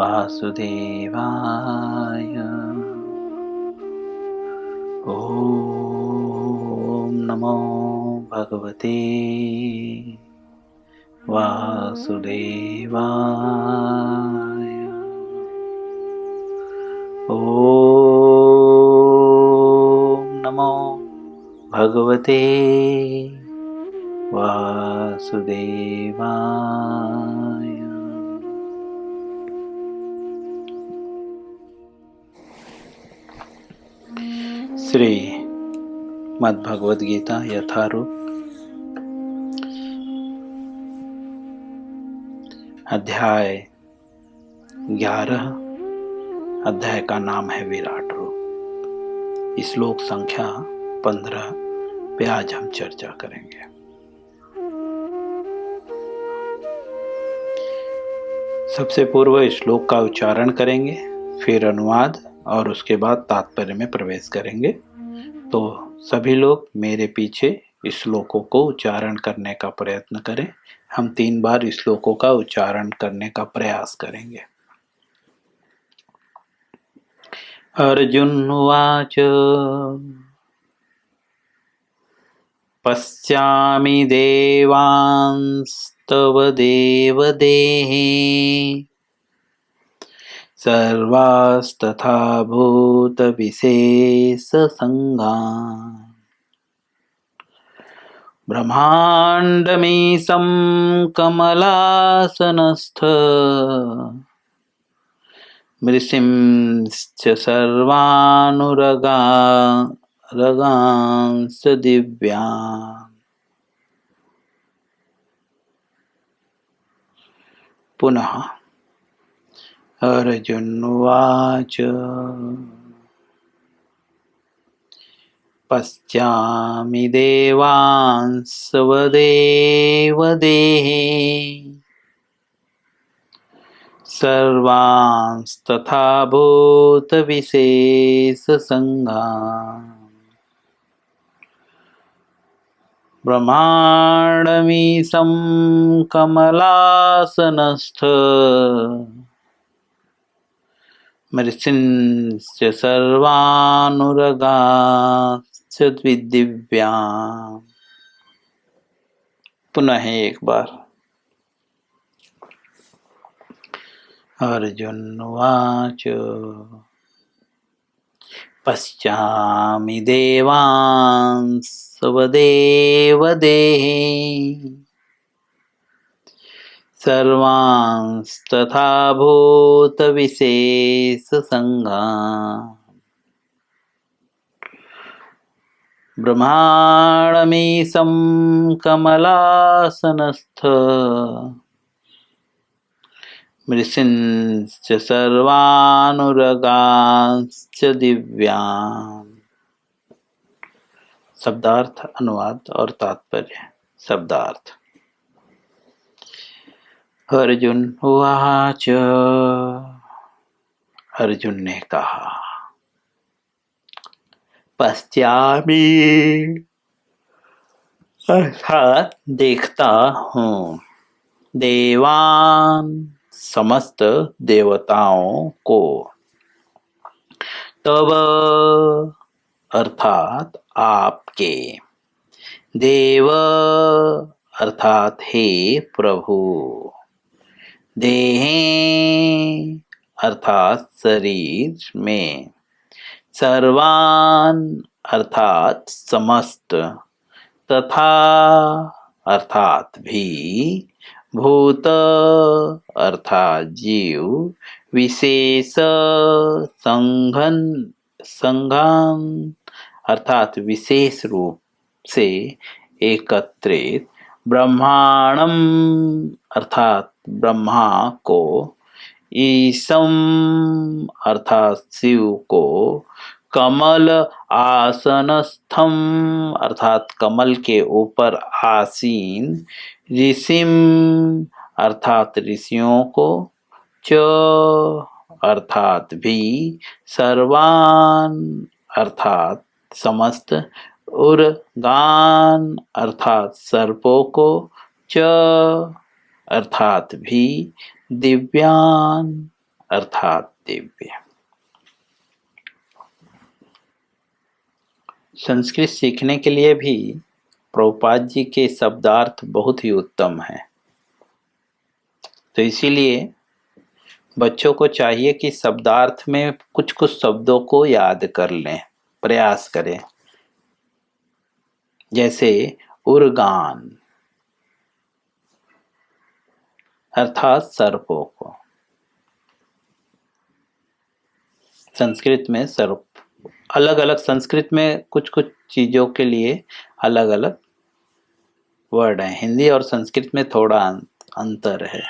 वासुदेवाय। ॐ नमो भगवते वासुदेवाय। ॐ नमो भगवते वासुदेवाय। श्री मद्भगवद गीता यथारूप अध्याय 11। अध्याय का नाम है विराट रूप। श्लोक संख्या 15 पे आज हम चर्चा करेंगे। सबसे पूर्व श्लोक का उच्चारण करेंगे, फिर अनुवाद और उसके बाद तात्पर्य में प्रवेश करेंगे। तो सभी लोग मेरे पीछे श्लोकों को उच्चारण करने का प्रयत्न करें। हम 3 बार श्लोकों का उच्चारण करने का प्रयास करेंगे। अर्जुन उवाच पश्यामि देवांस्तव देवदेहे सर्वास्तथा भूतविशेषसङ्घान् ब्रह्माण्डमीशं कमलासनस्थ मृषिंश्च सर्वानुरगांश्च दिव्यान्। पुनः अर्जुन उवाच पश्यामि देवांस्व देवदेहे सर्वांस्तथा भूतविशेषसङ्घान् ब्रह्माण्डमीशं कमलासनस्थ मृषिंश्च सर्वानुरगांश्च दिव्यान्। पुनः एक बार। अर्जुन उवाच पश्यामि देवांस्व देवदेहे सर्वांस्तथा भूतविशेषसङ्घान् ब्रह्माण्डमीशं कमलासनस्थ मृषिंश्च सर्वानुरगांश्च दिव्यान्। शब्दार्थ, अनुवाद और तात्पर्य। शब्दार्थ। अर्जुन उवाच, अर्जुन ने कहा, पश्चामि अर्थात देखता हूँ, देवान समस्त देवताओं को, तब अर्थात आपके, देव अर्थात हे प्रभु, देहे अर्थात शरीर में, सर्वान अर्थात समस्त, तथा अर्थात भी, भूत अर्थात जीव, विशेष संघान अर्थात विशेष रूप से एकत्रित, ब्रह्मांडम अर्थात ब्रह्मा को, ईशम अर्थात शिव को, कमल आसनस्थम अर्थात कमल के ऊपर आसीन, ऋषिम अर्थात ऋषियों को, च अर्थात भी, सर्वान अर्थात समस्त, उर्गान अर्थात सर्पों को, च अर्थात भी, दिव्यान अर्थात दिव्य। संस्कृत सीखने के लिए भी प्रभुपाद जी के शब्दार्थ बहुत ही उत्तम है। तो इसीलिए बच्चों को चाहिए कि शब्दार्थ में कुछ कुछ शब्दों को याद कर लें, प्रयास करें। जैसे उर्गान अर्थात सर्पों को, संस्कृत में सर्प, अलग अलग संस्कृत में कुछ कुछ चीजों के लिए अलग अलग वर्ड हैं। हिंदी और संस्कृत में थोड़ा अंतर है।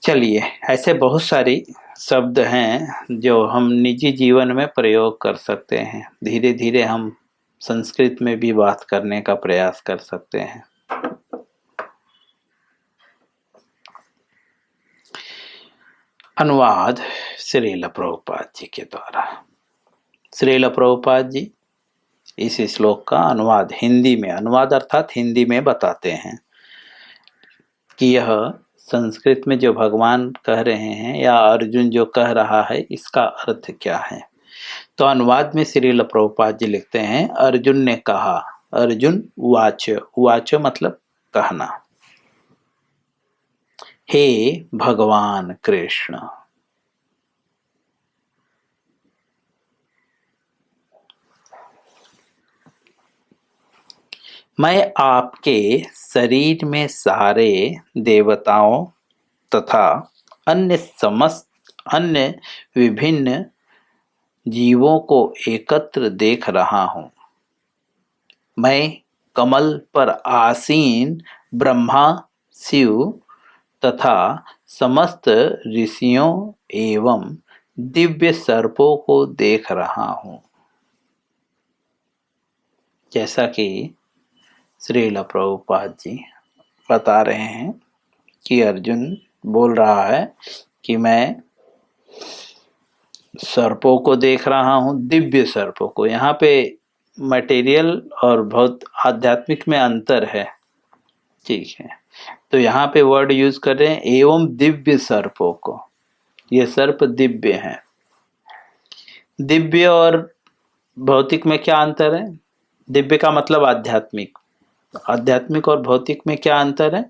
चलिए, ऐसे बहुत सारी शब्द हैं जो हम निजी जीवन में प्रयोग कर सकते हैं। धीरे धीरे हम संस्कृत में भी बात करने का प्रयास कर सकते हैं। अनुवाद श्रील प्रभुपाद जी के द्वारा। श्रील प्रभुपाद जी इस श्लोक का अनुवाद हिंदी में, अनुवाद अर्थात हिंदी में बताते हैं कि यह संस्कृत में जो भगवान कह रहे हैं या अर्जुन जो कह रहा है, इसका अर्थ क्या है। तो अनुवाद में श्रील प्रभुपाद जी लिखते हैं, अर्जुन ने कहा, अर्जुन उवाच, उवाच मतलब कहना, हे भगवान कृष्ण, मैं आपके शरीर में सारे देवताओं तथा अन्य विभिन्न जीवों को एकत्र देख रहा हूँ। मैं कमल पर आसीन ब्रह्मा, शिव तथा समस्त ऋषियों एवं दिव्य सर्पों को देख रहा हूँ। जैसा कि श्रील प्रभुपाद जी बता रहे हैं कि अर्जुन बोल रहा है कि मैं सर्पों को देख रहा हूँ, दिव्य सर्पों को। यहाँ पे मटेरियल और बहुत आध्यात्मिक में अंतर है, ठीक है। तो यहाँ पे वर्ड यूज कर रहे हैं एवं दिव्य सर्पों को। ये सर्प दिव्य हैं। दिव्य और भौतिक में क्या अंतर है? दिव्य का मतलब आध्यात्मिक, आध्यात्मिक और भौतिक में क्या अंतर है?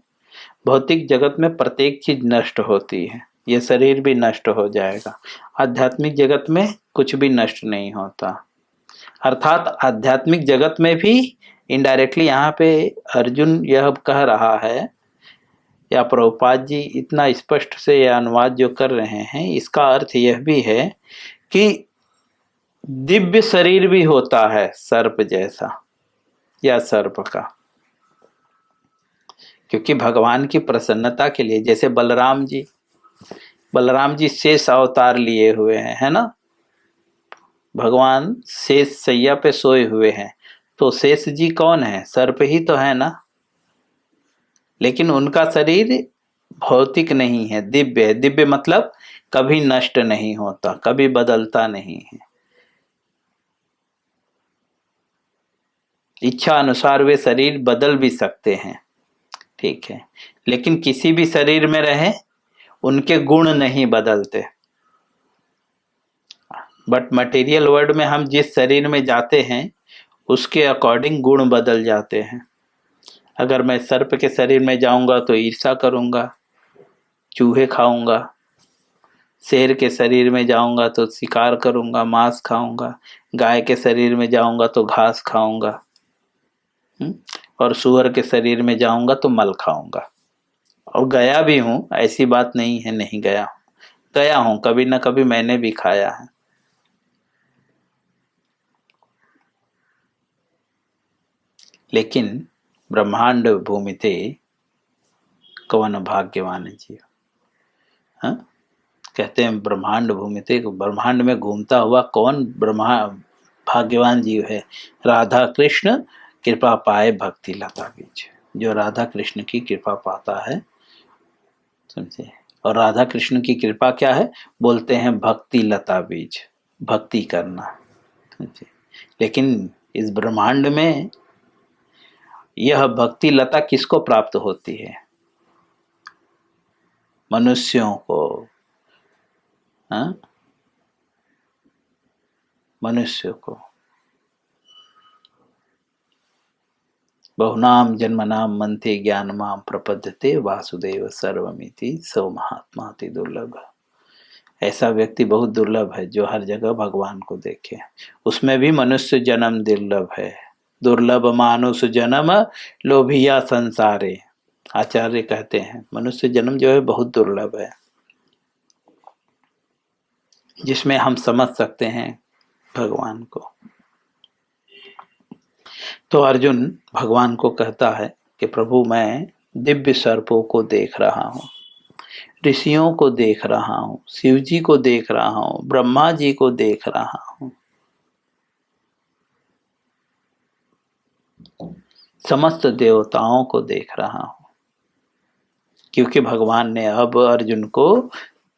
भौतिक जगत में प्रत्येक चीज नष्ट होती है, ये शरीर भी नष्ट हो जाएगा। आध्यात्मिक जगत में कुछ भी नष्ट नहीं होता। अर्थात आध्यात्मिक जगत में भी इनडायरेक्टली यहाँ पे अर्जुन यह कह रहा है, या प्रभुपाद जी इतना स्पष्ट से यह अनुवाद जो कर रहे हैं, इसका अर्थ यह भी है कि दिव्य शरीर भी होता है सर्प जैसा या सर्प का। क्योंकि भगवान की प्रसन्नता के लिए, जैसे बलराम जी शेष अवतार लिए हुए हैं, है ना। भगवान शेष सैया पे सोए हुए हैं, तो शेष जी कौन है? सर्प ही तो है ना। लेकिन उनका शरीर भौतिक नहीं है, दिव्य है। दिव्य मतलब कभी नष्ट नहीं होता, कभी बदलता नहीं है। इच्छा अनुसार वे शरीर बदल भी सकते हैं, ठीक है, लेकिन किसी भी शरीर में रहे उनके गुण नहीं बदलते। बट मटेरियल वर्ल्ड में हम जिस शरीर में जाते हैं उसके अकॉर्डिंग गुण बदल जाते हैं। अगर मैं सर्प के शरीर में जाऊंगा तो ईर्ष्या करूंगा, चूहे खाऊंगा। शेर के शरीर में जाऊंगा तो शिकार करूंगा, मांस खाऊंगा। गाय के शरीर में जाऊंगा तो घास खाऊंगा, और सुअर के शरीर में जाऊंगा तो मल खाऊंगा। और गया भी हूं, ऐसी बात नहीं है नहीं गया हूं, कभी ना कभी मैंने भी खाया है। लेकिन ब्रह्मांड भूमिते कवन भाग्यवान जीव, हाँ? कहते हैं ब्रह्मांड भूमिते, ब्रह्मांड में घूमता हुआ कौन भाग्यवान जीव है? राधा कृष्ण कृपा पाए भक्ति लता बीज। जो राधा कृष्ण की कृपा पाता है, समझे। और राधा कृष्ण की कृपा क्या है? बोलते हैं भक्ति लता बीज, भक्ति करना, समझे। लेकिन इस ब्रह्मांड में यह भक्ति लता किसको प्राप्त होती है? मनुष्यों को, हाँ, मनुष्य को बहुनाम जन्मनाम मंते ज्ञान माम प्रपद्यते वासुदेव सर्वमिति सो महात्मा अति दुर्लभ। ऐसा व्यक्ति बहुत दुर्लभ है जो हर जगह भगवान को देखे। उसमें भी मनुष्य जन्म दुर्लभ है। दुर्लभ मानुष जन्म लोभिया संसारे। आचार्य कहते हैं मनुष्य जन्म जो है बहुत दुर्लभ है, जिसमें हम समझ सकते हैं भगवान को। तो अर्जुन भगवान को कहता है कि प्रभु मैं दिव्य सर्पों को देख रहा हूँ, ऋषियों को देख रहा हूँ, शिव जी को देख रहा हूँ, ब्रह्मा जी को देख रहा हूँ, समस्त देवताओं को देख रहा हूँ। क्योंकि भगवान ने अब अर्जुन को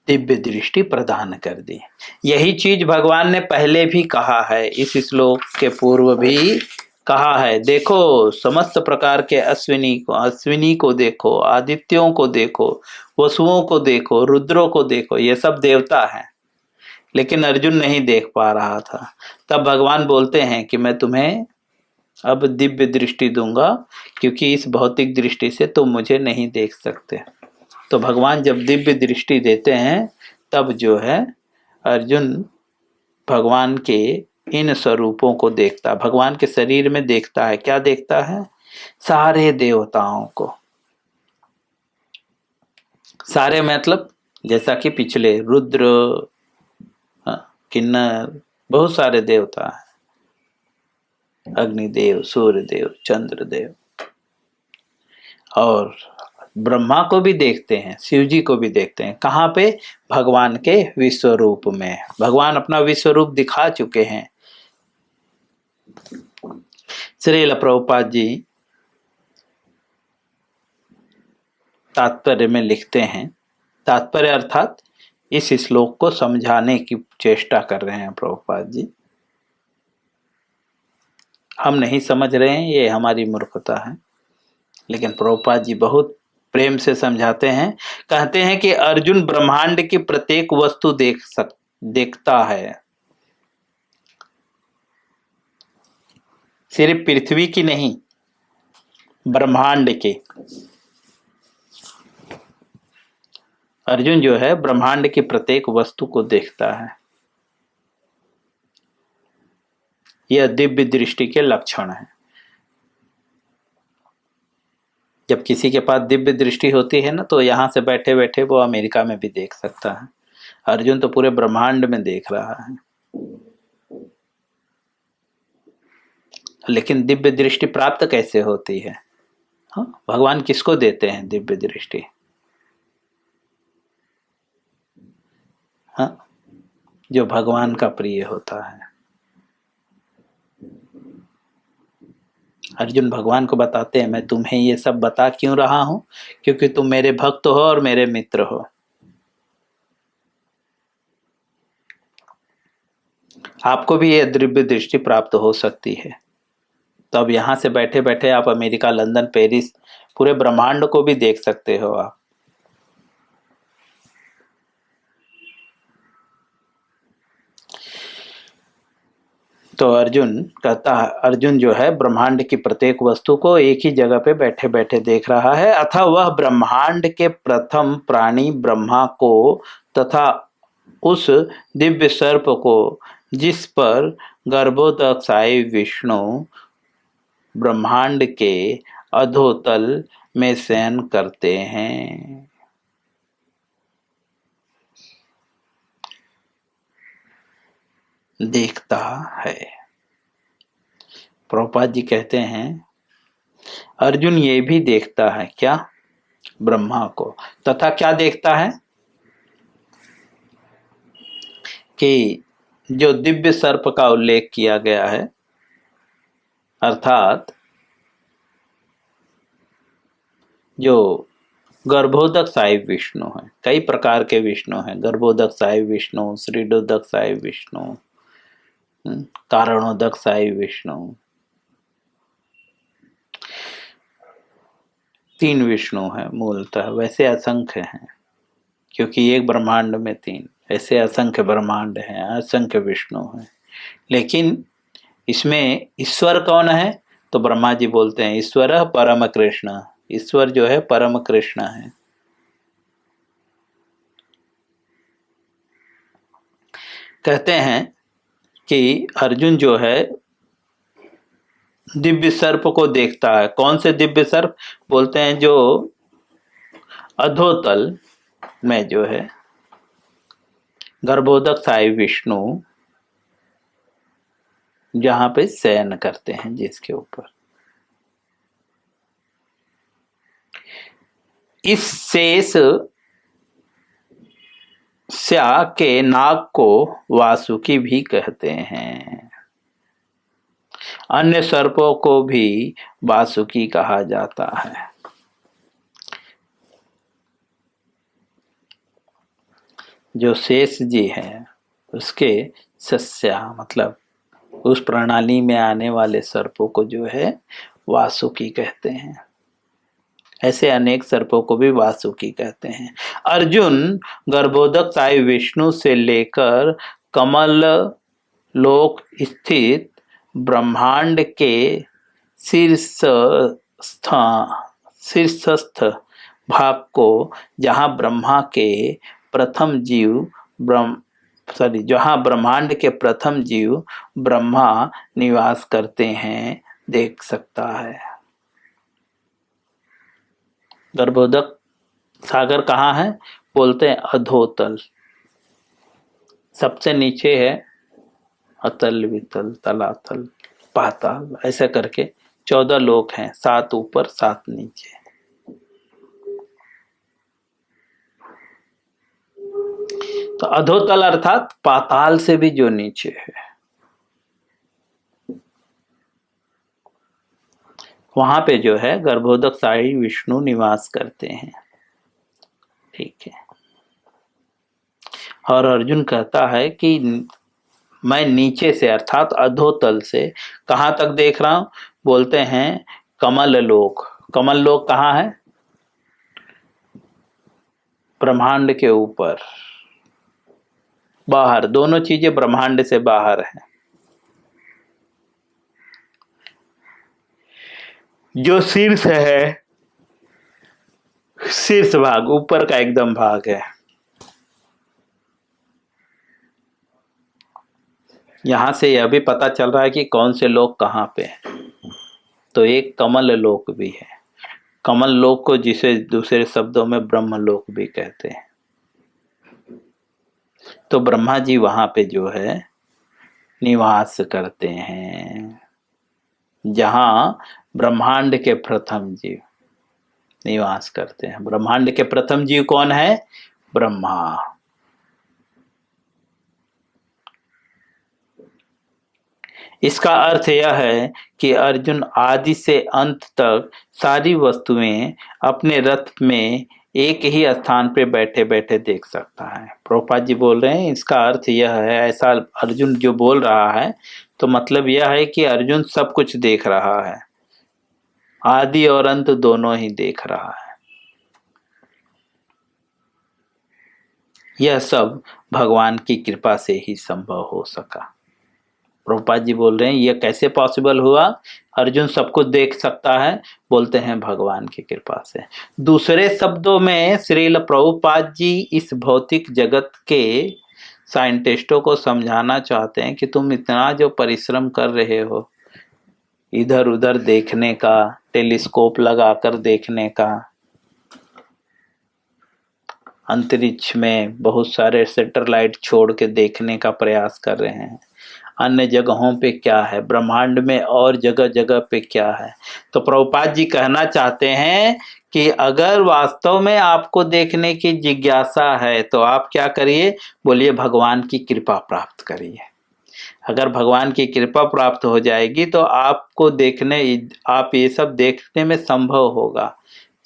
दिव्य दृष्टि प्रदान कर दी। यही चीज भगवान ने पहले भी कहा है, इस श्लोक के पूर्व भी कहा है। देखो समस्त प्रकार के अश्विनी को देखो, आदित्यों को देखो, वसुओं को देखो, रुद्रों को देखो, ये सब देवता हैं। लेकिन अर्जुन नहीं देख पा रहा था। तब भगवान बोलते हैं कि मैं तुम्हें अब दिव्य दृष्टि दूंगा, क्योंकि इस भौतिक दृष्टि से तुम मुझे नहीं देख सकते। तो भगवान जब दिव्य दृष्टि देते हैं तब जो है अर्जुन भगवान के इन स्वरूपों को देखता, भगवान के शरीर में देखता है। क्या देखता है? सारे देवताओं को। सारे मतलब जैसा कि पिछले रुद्र, किन्नर, बहुत सारे देवता हैं, अग्निदेव, सूर्यदेव, चंद्रदेव, और ब्रह्मा को भी देखते हैं, शिव जी को भी देखते हैं। कहाँ पे? भगवान के विश्व रूप में। भगवान अपना विश्व रूप दिखा चुके हैं। श्रील प्रभुपाद जी तात्पर्य में लिखते हैं, तात्पर्य अर्थात इस श्लोक को समझाने की चेष्टा कर रहे हैं प्रभुपाद जी। हम नहीं समझ रहे हैं, ये हमारी मूर्खता है, लेकिन प्रभुपाद जी बहुत प्रेम से समझाते हैं। कहते हैं कि अर्जुन ब्रह्मांड की प्रत्येक वस्तु देखता है, सिर्फ पृथ्वी की नहीं, ब्रह्मांड की। अर्जुन जो है ब्रह्मांड की प्रत्येक वस्तु को देखता है। यह दिव्य दृष्टि के लक्षण है। जब किसी के पास दिव्य दृष्टि होती है ना, तो यहाँ से बैठे बैठे वो अमेरिका में भी देख सकता है। अर्जुन तो पूरे ब्रह्मांड में देख रहा है। लेकिन दिव्य दृष्टि प्राप्त कैसे होती है? हाँ, भगवान किसको देते हैं दिव्य दृष्टि? हाँ, जो भगवान का प्रिय होता है। अर्जुन भगवान को बताते हैं मैं तुम्हें ये सब बता क्यों रहा हूं? क्योंकि तुम मेरे भक्त हो और मेरे मित्र हो। आपको भी ये दिव्य दृष्टि प्राप्त हो सकती है। तो अब यहां से बैठे बैठे आप अमेरिका, लंदन, पेरिस, पूरे ब्रह्मांड को भी देख सकते हो आप। तो अर्जुन कहता है, अर्जुन जो है ब्रह्मांड की प्रत्येक वस्तु को एक ही जगह पे बैठे बैठे देख रहा है। अतः वह ब्रह्मांड के प्रथम प्राणी ब्रह्मा को तथा उस दिव्य सर्प को, जिस पर गर्भोदकशायी विष्णु ब्रह्मांड के अधोतल में शयन करते हैं, देखता है। प्रभुपाद जी कहते हैं अर्जुन ये भी देखता है, क्या? ब्रह्मा को। तथा क्या देखता है? कि जो दिव्य सर्प का उल्लेख किया गया है, अर्थात जो गर्भोदक साहिब विष्णु है। कई प्रकार के विष्णु हैं, गर्भोदक साहिब विष्णु, श्रीडोदक साहिब विष्णु, कारणोदक साहिब विष्णु, 3 विष्णु है मूलतः, वैसे असंख्य हैं, क्योंकि एक ब्रह्मांड में 3। ऐसे असंख्य ब्रह्मांड हैं, असंख्य विष्णु हैं। लेकिन इसमें ईश्वर कौन है? तो ब्रह्मा जी बोलते हैं ईश्वर परम कृष्ण, ईश्वर जो है परम कृष्ण है। कहते हैं कि अर्जुन जो है दिव्य सर्प को देखता है। कौन से दिव्य सर्प? बोलते हैं जो अधोतल में जो है गर्भोदक साई विष्णु जहां पे शयन करते हैं, जिसके ऊपर इस शेष स्या के नाग को वासुकी भी कहते हैं। अन्य सर्पों को भी वासुकी कहा जाता है। जो शेष जी है उसके सस्या मतलब उस प्रणाली में आने वाले सर्पों को जो है वासुकी कहते हैं। ऐसे अनेक सर्पों को भी वासुकी कहते हैं। अर्जुन गर्भोदक साई विष्णु से लेकर कमल लोक स्थित ब्रह्मांड के शीर्षस्थ भाग को जहाँ ब्रह्मांड के प्रथम जीव ब्रह्मा निवास करते हैं देख सकता है। गर्भोदक सागर कहाँ है? बोलते हैं अधोतल। सबसे नीचे है अतल, वितल, तलातल, पाताल, ऐसा करके 14 लोक हैं, 7 ऊपर 7 नीचे। तो अधोतल अर्थात पाताल से भी जो नीचे है, वहां पे जो है गर्भोदक साई विष्णु निवास करते हैं। ठीक है। और अर्जुन कहता है कि मैं नीचे से अर्थात अधोतल से कहां तक देख रहा हूं? बोलते हैं कमल लोक। कमल लोक कहाँ है? ब्रह्मांड के ऊपर, बाहर। दोनों चीजें ब्रह्मांड से बाहर है। जो शीर्ष है, शीर्ष भाग, ऊपर का एकदम भाग है, यहां से यह भी पता चल रहा है कि कौन से लोक कहाँ पे है। तो एक कमल लोक भी है। कमल लोक को जिसे दूसरे शब्दों में ब्रह्म लोक भी कहते हैं। तो ब्रह्मा जी वहां पे जो है निवास करते हैं, जहां ब्रह्मांड के प्रथम जीव निवास करते हैं। ब्रह्मांड के प्रथम जीव कौन है? ब्रह्मा। इसका अर्थ यह है कि अर्जुन आदि से अंत तक सारी वस्तुएं अपने रथ में एक ही स्थान पे बैठे बैठे देख सकता है। प्रभुपाद जी बोल रहे हैं इसका अर्थ यह है, ऐसा अर्जुन जो बोल रहा है तो मतलब यह है कि अर्जुन सब कुछ देख रहा है, आदि और अंत दोनों ही देख रहा है। यह सब भगवान की कृपा से ही संभव हो सका। प्रभुपाद जी बोल रहे हैं यह कैसे पॉसिबल हुआ? अर्जुन सब कुछ देख सकता है, बोलते हैं भगवान की कृपा से। दूसरे शब्दों में श्रील प्रभुपाद जी इस भौतिक जगत के साइंटिस्टों को समझाना चाहते हैं कि तुम इतना जो परिश्रम कर रहे हो, इधर उधर देखने का, टेलीस्कोप लगाकर देखने का, अंतरिक्ष में बहुत सारे सैटेलाइट छोड़ के देखने का प्रयास कर रहे हैं, अन्य जगहों पे क्या है, ब्रह्मांड में और जगह जगह पे क्या है। तो प्रभुपाद जी कहना चाहते हैं कि अगर वास्तव में आपको देखने की जिज्ञासा है तो आप क्या करिए? बोलिए भगवान की कृपा प्राप्त करिए। अगर भगवान की कृपा प्राप्त हो जाएगी तो आपको आप ये सब देखने में संभव होगा।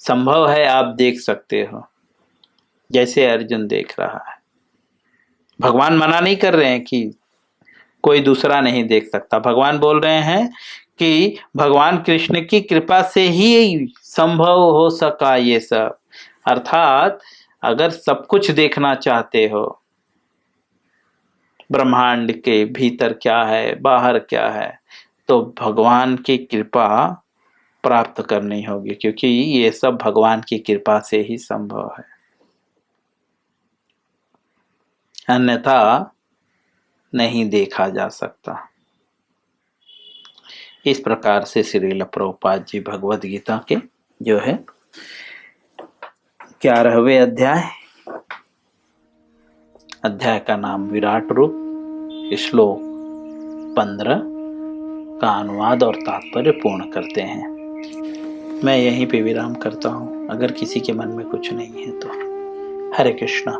संभव है, आप देख सकते हो, जैसे अर्जुन देख रहा है। भगवान मना नहीं कर रहे हैं कि कोई दूसरा नहीं देख सकता। भगवान बोल रहे हैं कि भगवान कृष्ण की कृपा से ही संभव हो सका ये सब। अर्थात अगर सब कुछ देखना चाहते हो ब्रह्मांड के भीतर क्या है, बाहर क्या है, तो भगवान की कृपा प्राप्त करनी होगी, क्योंकि ये सब भगवान की कृपा से ही संभव है, अन्यथा नहीं देखा जा सकता। इस प्रकार से श्रील प्रभुपाद जी भगवद गीता के जो है 11वें अध्याय का नाम विराट रूप, श्लोक 15 का अनुवाद और तात्पर्य पूर्ण करते हैं। मैं यहीं पे विराम करता हूँ। अगर किसी के मन में कुछ नहीं है तो हरे कृष्णा।